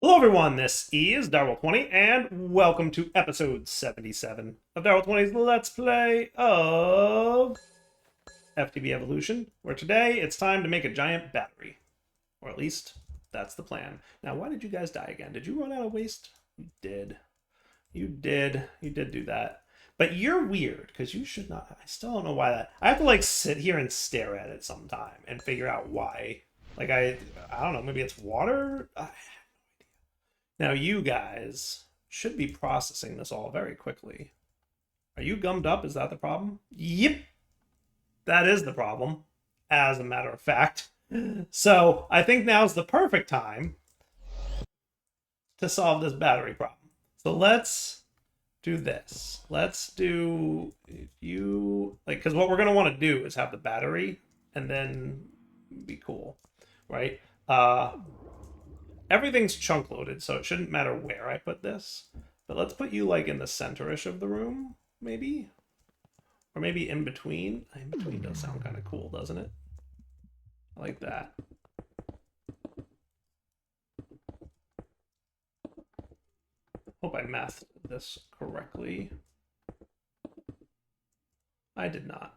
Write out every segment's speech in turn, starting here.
Hello everyone, this is Darwell20 and welcome to episode 77 of Darwell20's Let's Play of FTB Evolution, where today it's time to make a giant battery. Or at least, that's the plan. Now, why did you guys die again? Did you run out of waste? You did. You did. You did do that. But you're weird, because you should not... I still don't know why that... I have to, like, sit here and stare at it sometime and figure out why. Like, I don't know, maybe it's water? Now, you guys should be processing this all very quickly. Are you gummed up? Is that the problem? Yep. That is the problem, as a matter of fact. So, I think now's the perfect time to solve this battery problem. So, let's do this. Let's do... because what we're going to want to do is have the battery and then be cool, right? Everything's chunk loaded, so it shouldn't matter where I put this. But let's put you like in the center-ish of the room, maybe? Or maybe in between. In between does sound kind of cool, doesn't it? I like that. Hope I mathed this correctly. I did not.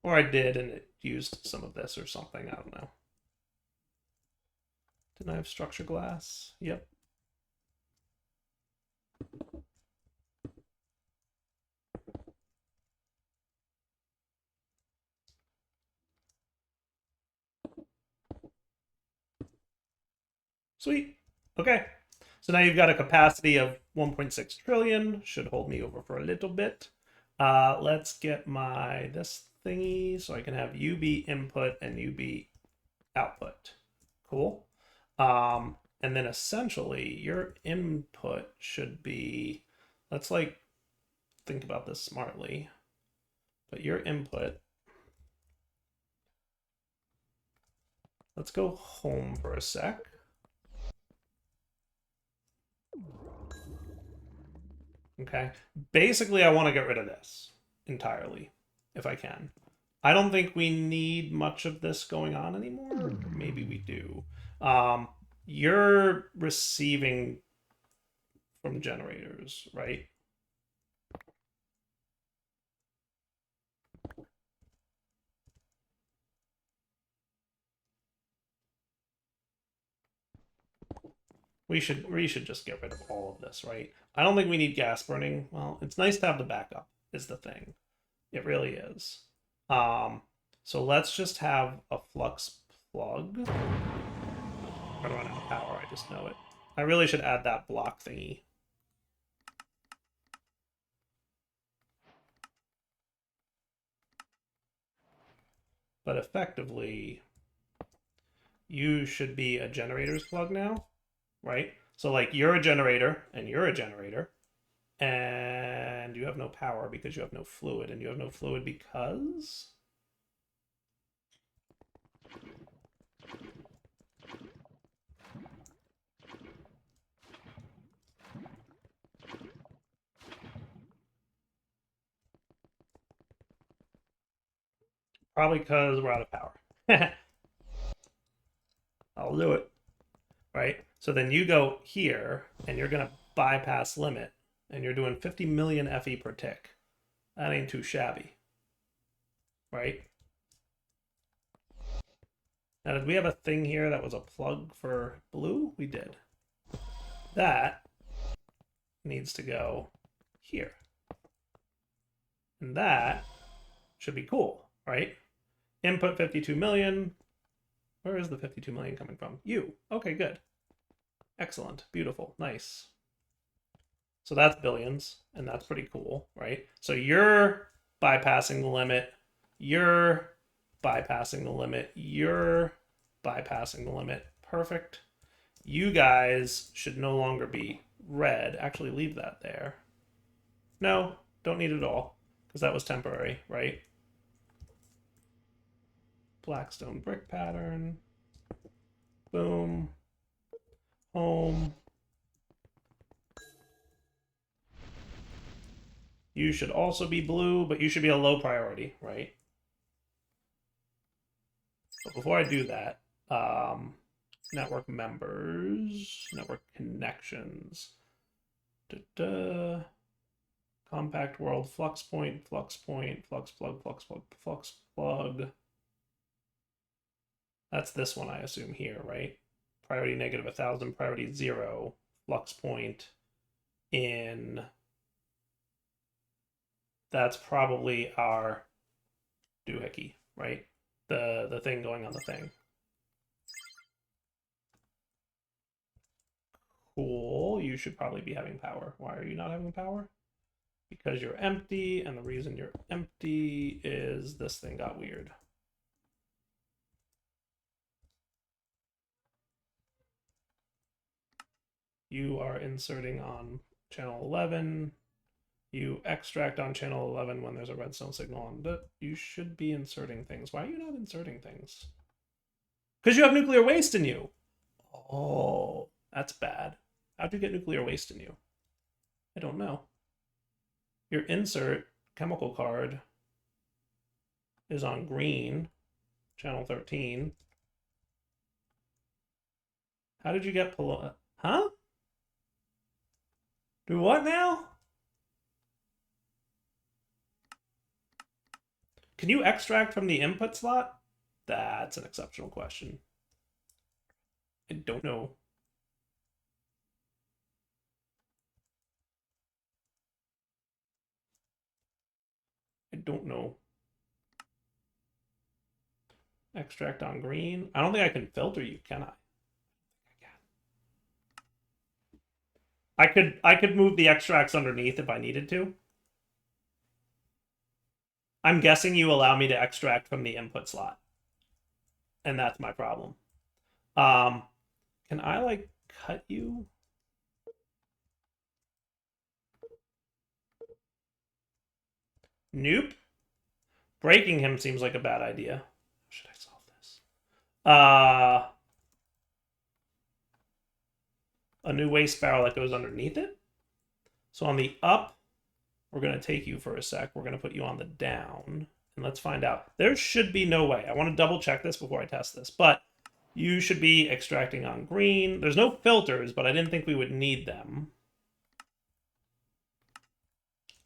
Or I did and it used some of this or something, I don't know. Didn't I have structure glass? Yep. Sweet. Okay. So now you've got a capacity of 1.6 trillion. Should hold me over for a little bit. Let's get this thingy so I can have you be input and you be output. Cool. And then essentially your input should be, let's like think about this smartly, but your input, let's go home for a sec. Okay. Basically, I want to get rid of this entirely, if I can. I don't think we need much of this going on anymore. Maybe we do. You're receiving from generators, right? We should just get rid of all of this, right? I don't think we need gas burning. Well, it's nice to have the backup, is the thing. It really is. So let's just have a flux plug. I'm gonna run out of power, I just know it. I really should add that block thingy. But effectively, you should be a generator's plug now, right? So like you're a generator and you're a generator and you have no power because you have no fluid, and you have no fluid because probably because we're out of power. I'll do it, right? So then you go here and you're gonna bypass limit and you're doing 50 million FE per tick. That ain't too shabby, right? Now, did we have a thing here that was a plug for blue? We did. That needs to go here. And that should be cool, right? Input 52 million. Where is the 52 million coming from? You. Okay, good. Excellent. Beautiful. Nice. So that's billions, and that's pretty cool, right? So you're bypassing the limit. You're bypassing the limit. You're bypassing the limit. Perfect. You guys should no longer be red. Actually, leave that there. No, don't need it all, because that was temporary, right? Blackstone brick pattern. Boom. Home. You should also be blue, but you should be a low priority, right? But before I do that, network members, network connections. Compact world, flux point, flux point, flux plug, flux plug, flux plug. That's this one, I assume, here, right? Priority negative 1,000, priority 0, flux point in. That's probably our doohickey, right? The thing going on the thing. Cool. You should probably be having power. Why are you not having power? Because you're empty, and the reason you're empty is this thing got weird. You are inserting on channel 11. You extract on channel 11 when there's a redstone signal on it. You should be inserting things. Why are you not inserting things? Because you have nuclear waste in you. Oh, that's bad. How'd you get nuclear waste in you? I don't know. Your insert chemical card is on green, channel 13. How did you get huh? Do what now? Can you extract from the input slot? That's an exceptional question. I don't know. I don't know. Extract on green. I don't think I can filter you, can I? I could move the extracts underneath if I needed to. I'm guessing you allow me to extract from the input slot. And that's my problem. Can I, like, cut you? Nope. Breaking him seems like a bad idea. How should I solve this? A new waste barrel that goes underneath it. So on the up, we're going to take you for a sec. We're going to put you on the down. And let's find out. There should be no way. I want to double check this before I test this. But you should be extracting on green. There's no filters, but I didn't think we would need them.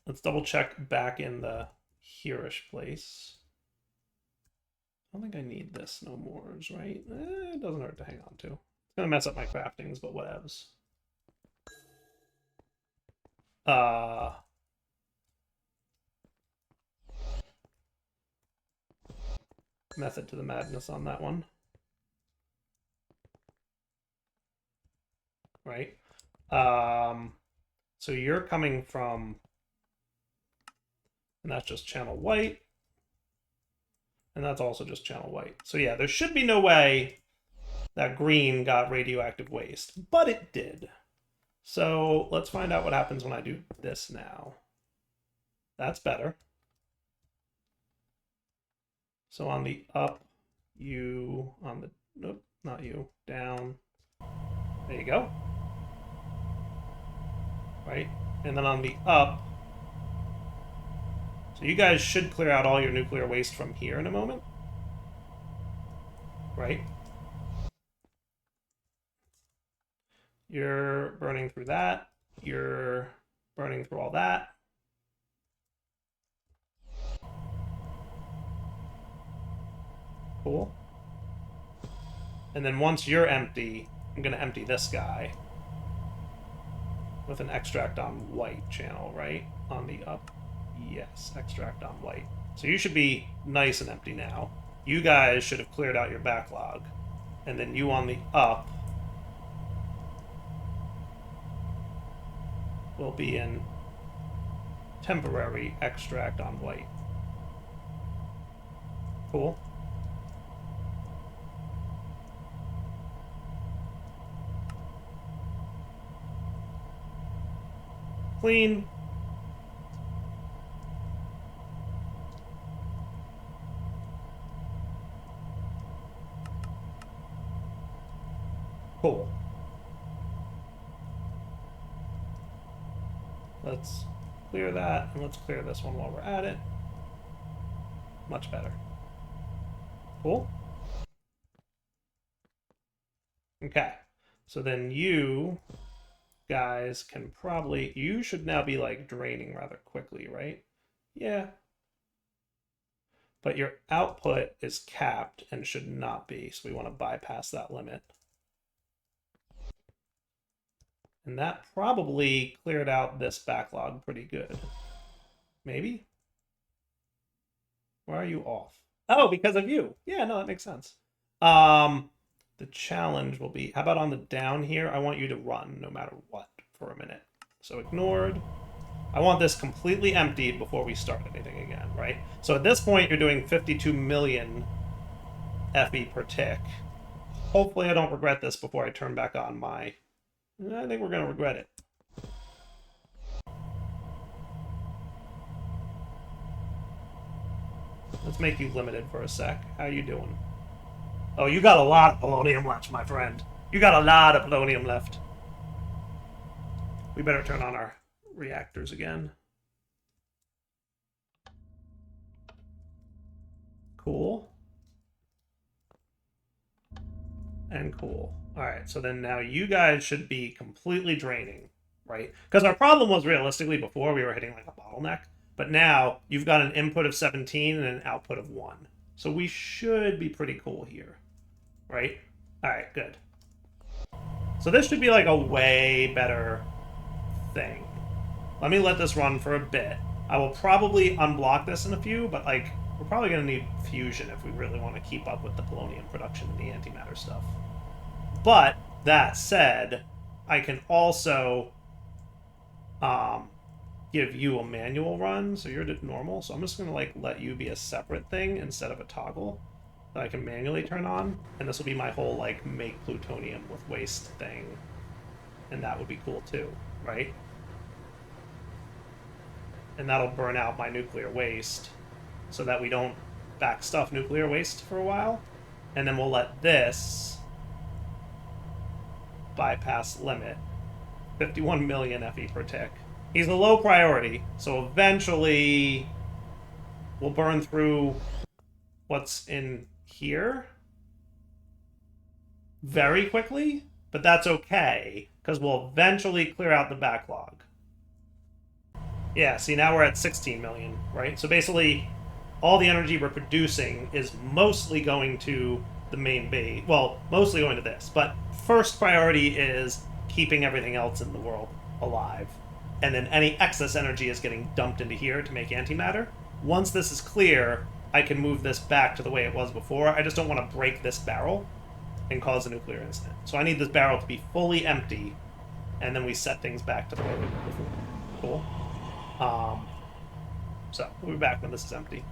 Let's double check back in the here-ish place. I don't think I need this no more, right? It doesn't hurt to hang on to. It's going to mess up my craftings, but whatevs. Method to the madness on that one. Right? So you're coming from, and that's just channel white. And that's also just channel white. So yeah, there should be no way that green got radioactive waste, but it did. So let's find out what happens when I do this now. That's better. So on the up, you, on the, nope, not you, down. There you go. Right? And then on the up, so you guys should clear out all your nuclear waste from here in a moment. Right? You're burning through that. You're burning through all that. Cool. And then once you're empty, I'm going to empty this guy with an extract on white channel, right? On the up. Yes, extract on white. So you should be nice and empty now. You guys should have cleared out your backlog. And then you on the up will be in temporary extract on white. Cool. Clean. Cool. Let's clear that, and let's clear this one while we're at it. Much better. Cool. Okay. So then you guys can probably... You should now be, like, draining rather quickly, right? Yeah. But your output is capped and should not be, so we want to bypass that limit. And that probably cleared out this backlog pretty good. Maybe? Why are you off? Oh, because of you. Yeah, no, that makes sense. The challenge will be, how about on the down here? I want you to run no matter what for a minute. So ignored. I want this completely emptied before we start anything again, right? So at this point, you're doing 52 million FE per tick. Hopefully I don't regret this before I turn back on my... I think we're going to regret it. Let's make you limited for a sec. How you doing? Oh, you got a lot of polonium left, my friend. You got a lot of polonium left. We better turn on our reactors again. Cool. And cool. All right, so then now you guys should be completely draining, right? Because our problem was realistically before we were hitting like a bottleneck, but now you've got an input of 17 and an output of 1. So we should be pretty cool here, right? All right, good. So this should be like a way better thing. Let me let this run for a bit. I will probably unblock this in a few, but like we're probably going to need fusion if we really want to keep up with the polonium production and the antimatter stuff. But that said, I can also give you a manual run, so you're normal. So I'm just going to like let you be a separate thing instead of a toggle that I can manually turn on. And this will be my whole like make plutonium with waste thing. And that would be cool too, right? And that'll burn out my nuclear waste so that we don't backstuff nuclear waste for a while. And then we'll let this bypass limit. 51 million FE per tick. He's a low priority, so eventually we'll burn through what's in here very quickly, but that's okay, because we'll eventually clear out the backlog. Yeah, see, now we're at 16 million, right? So basically, all the energy we're producing is mostly going to the main base. Well, mostly going to this, but first priority is keeping everything else in the world alive. And then any excess energy is getting dumped into here to make antimatter. Once this is clear, I can move this back to the way it was before. I just don't want to break this barrel and cause a nuclear incident. So I need this barrel to be fully empty, and then we set things back to the way they were before. Cool. So we'll be back when this is empty.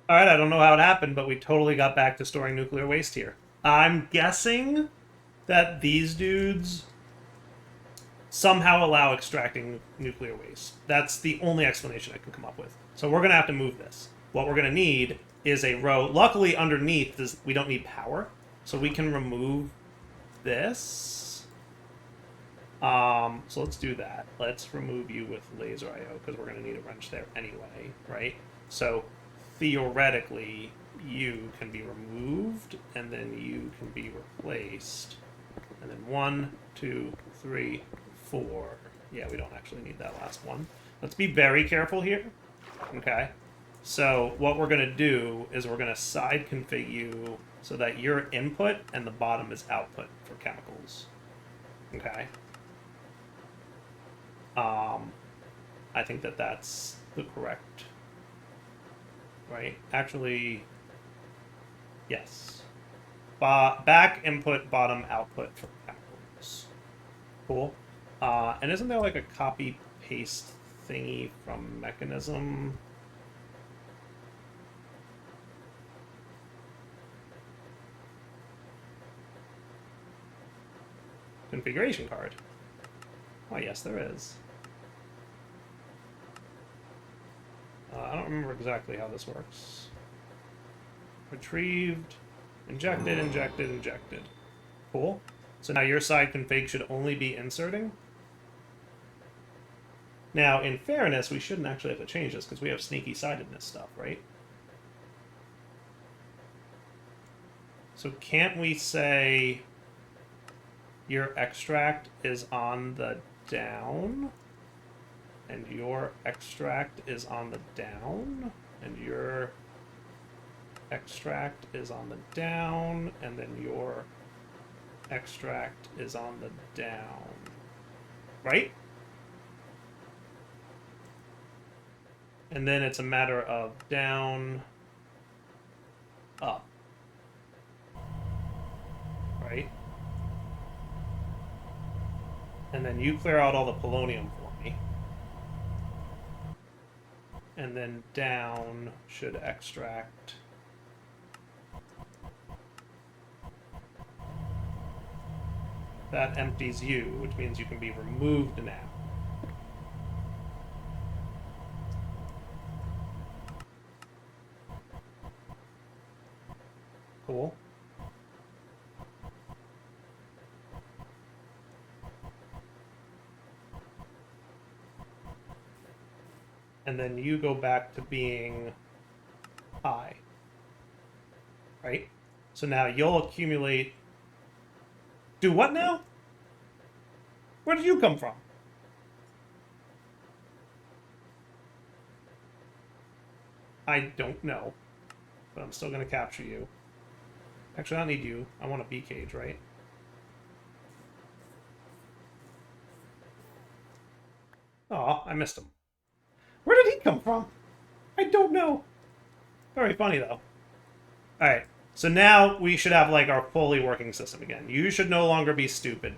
All right, I don't know how it happened, but we totally got back to storing nuclear waste here. I'm guessing that these dudes somehow allow extracting nuclear waste. That's the only explanation I can come up with. So we're going to have to move this. What we're going to need is a row. Luckily, underneath, we don't need power, so we can remove this. So let's do that. Let's remove you with laser IO, because we're going to need a wrench there anyway, right? So theoretically, you can be removed, and then you can be replaced. And then 1, 2, 3, 4. Yeah, we don't actually need that last one. Let's be very careful here. Okay. So what we're going to do is we're going to side config you so that your input and the bottom is output for chemicals. Okay. I think that that's the correct, right? Actually, yes. Back input, bottom output for chemicals. Cool. And isn't there like a copy paste thingy from Mekanism? Configuration card. Oh, yes, there is. I don't remember exactly how this works. Retrieved, injected, injected, injected. Cool. So now your side config should only be inserting. Now, in fairness, we shouldn't actually have to change this because we have sneaky-sidedness stuff, right? So can't we say your extract is on the down, and your extract is on the down, and your extract is on the down, and then your extract is on the down, right? And then it's a matter of down, up, right? And then you clear out all the polonium for me. And then down should extract. That empties you, which means you can be removed now. Cool. And then you go back to being high. Right? So now you'll accumulate. Do what now? Where did you come from? I don't know. But I'm still going to capture you. Actually, I don't need you. I want a bee cage, right? Aw, I missed him. Where did he come from? I don't know. Very funny, though. Alright, so now we should have, like, our fully working system again. You should no longer be stupid.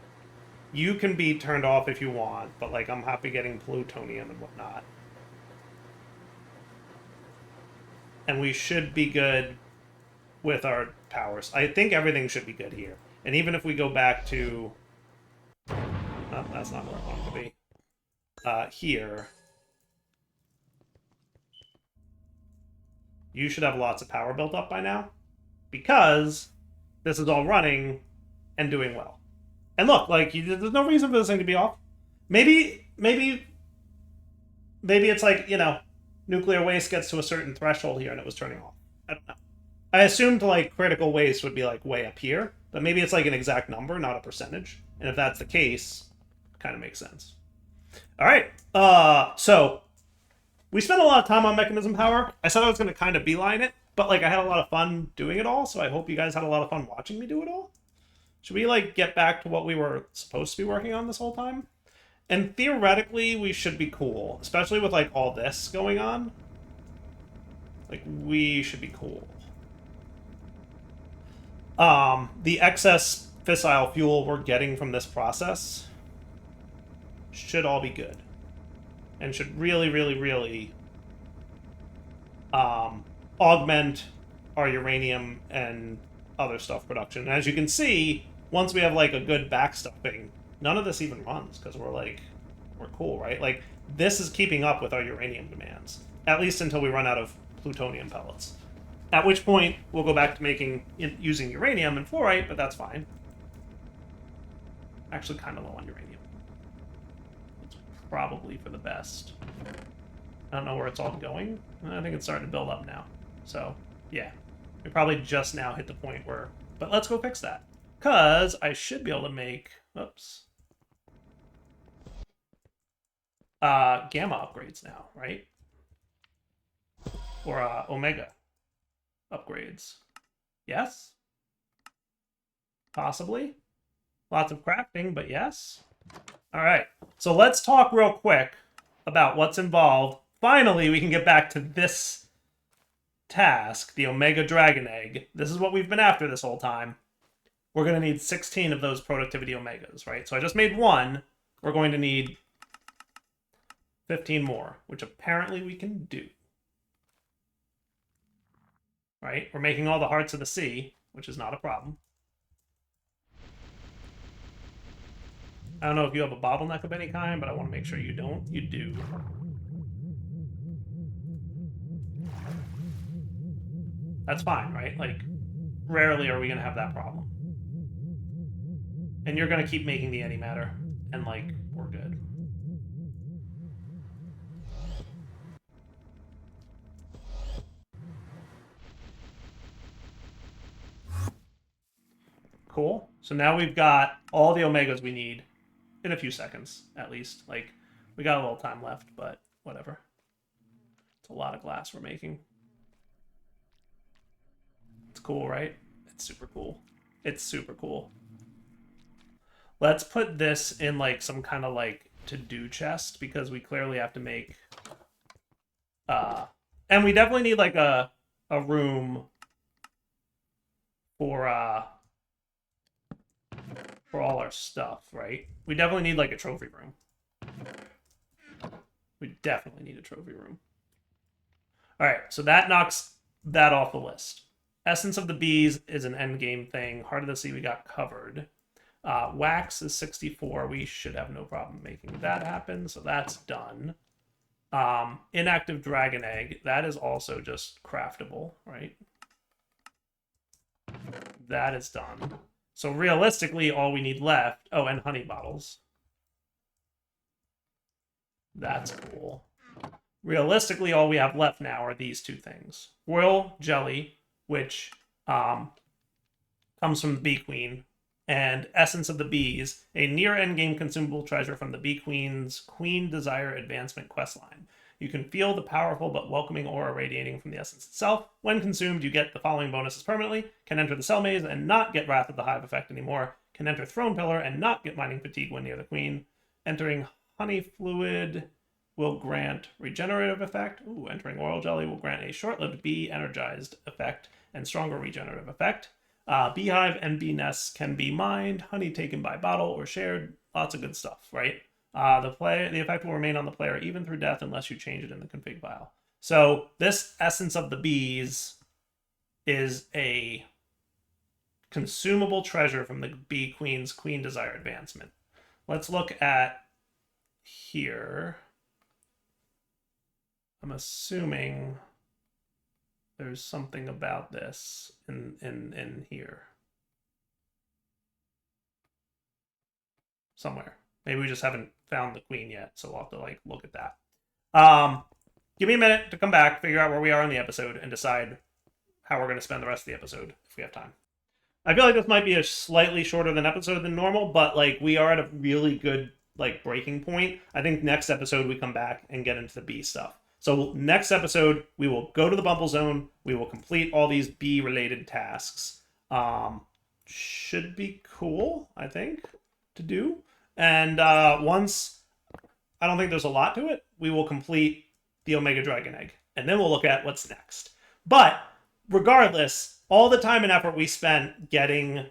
You can be turned off if you want, but, like, I'm happy getting plutonium and whatnot. And we should be good with our powers. I think everything should be good here. And even if we go back to... Oh, that's not where I want it to be. Here... You should have lots of power built up by now, because this is all running and doing well. And look, like, there's no reason for this thing to be off. Maybe it's like, you know, nuclear waste gets to a certain threshold here and it was turning off. I don't know. I assumed, like, critical waste would be, like, way up here, but maybe it's, like, an exact number, not a percentage. And if that's the case, it kind of makes sense. All right, so... We spent a lot of time on Mechanism power. I said I was going to kind of beeline it, but, like, I had a lot of fun doing it all, so I hope you guys had a lot of fun watching me do it all. Should we, like, get back to what we were supposed to be working on this whole time? And theoretically, we should be cool, especially with, like, all this going on. Like, we should be cool. The excess fissile fuel we're getting from this process should all be good. And should really, really, really augment our uranium and other stuff production. And as you can see, once we have, like, a good backstuffing, none of this even runs, because we're cool, right? Like, this is keeping up with our uranium demands, at least until we run out of plutonium pellets. At which point, we'll go back to using uranium and fluorite, but that's fine. Actually, kind of low on uranium. Probably for the best. I don't know where it's all going. I think it's starting to build up now. So, yeah. We probably just now hit the point where... But let's go fix that. Because I should be able to make... Oops. Gamma upgrades now, right? Or Omega upgrades. Yes? Possibly. Lots of crafting, but yes. All right, so let's talk real quick about what's involved. Finally, we can get back to this task, the Omega Dragon Egg. This is what we've been after this whole time. We're going to need 16 of those productivity Omegas, right? So I just made one. We're going to need 15 more, which apparently we can do. Right? We're making all the hearts of the sea, which is not a problem. I don't know if you have a bottleneck of any kind, but I want to make sure you don't. You do. That's fine, right? Like, rarely are we going to have that problem. And you're going to keep making the antimatter, and, like, we're good. Cool. So now we've got all the omegas we need in a few seconds, at least. Like, we got a little time left, but whatever. It's a lot of glass we're making. It's cool, right? It's super cool. It's super cool. Let's put this in like some kind of like to-do chest because we clearly have to make and we definitely need like a room for all our stuff, right? We definitely need like a trophy room. We definitely need a trophy room. All right, so that knocks that off the list. Essence of the Bees is an endgame thing. Heart of the Sea we got covered. Wax is 64. We should have no problem making that happen, so that's done. Inactive Dragon Egg, that is also just craftable, right? That is done. So realistically, all we need left... Oh, and honey bottles. That's cool. Realistically, all we have left now are these two things. Royal Jelly, which comes from the Bee Queen, and Essence of the Bees, a near-endgame consumable treasure from the Bee Queen's Queen Desire Advancement questline. You can feel the powerful but welcoming aura radiating from the essence itself. When consumed, you get the following bonuses permanently. Can enter the Cell Maze and not get Wrath of the Hive effect anymore. Can enter Throne Pillar and not get Mining Fatigue when near the Queen. Entering Honey Fluid will grant Regenerative effect. Ooh, entering Oil Jelly will grant a short-lived Bee Energized effect and stronger Regenerative effect. Beehive and bee nests can be mined, honey taken by bottle or shared. Lots of good stuff, right? The effect will remain on the player even through death unless you change it in the config file. So this Essence of the Bees is a consumable treasure from the Bee Queen's Queen Desire Advancement. Let's look at here. I'm assuming there's something about this in here. Somewhere. Maybe we just haven't found the queen yet, so we'll have to like look at that. Give me a minute to come back, figure out where we are in the episode, and decide how we're going to spend the rest of the episode if we have time. I feel like this might be a slightly shorter than episode than normal, but like we are at a really good like breaking point. I think next episode we come back and get into the bee stuff. So next episode we will go to the Bumble Zone. We will complete all these bee related tasks. Should be cool, I think, to do. And once, I don't think there's a lot to it, we will complete the Omega Dragon Egg. And then we'll look at what's next. But regardless, all the time and effort we spent getting,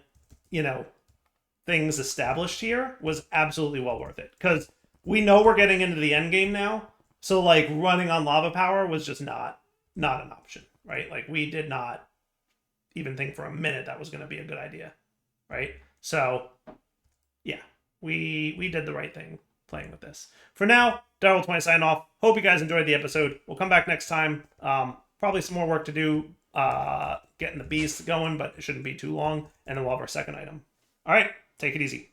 things established here was absolutely well worth it. Because we know we're getting into the end game now. So, like, running on lava power was just not an option, right? Like, we did not even think for a minute that was going to be a good idea, right? So, yeah. We did the right thing playing with this. For now, Daryl20 sign off. Hope you guys enjoyed the episode. We'll come back next time. Probably some more work to do getting the bees going, but it shouldn't be too long. And then we'll have our second item. All right, take it easy.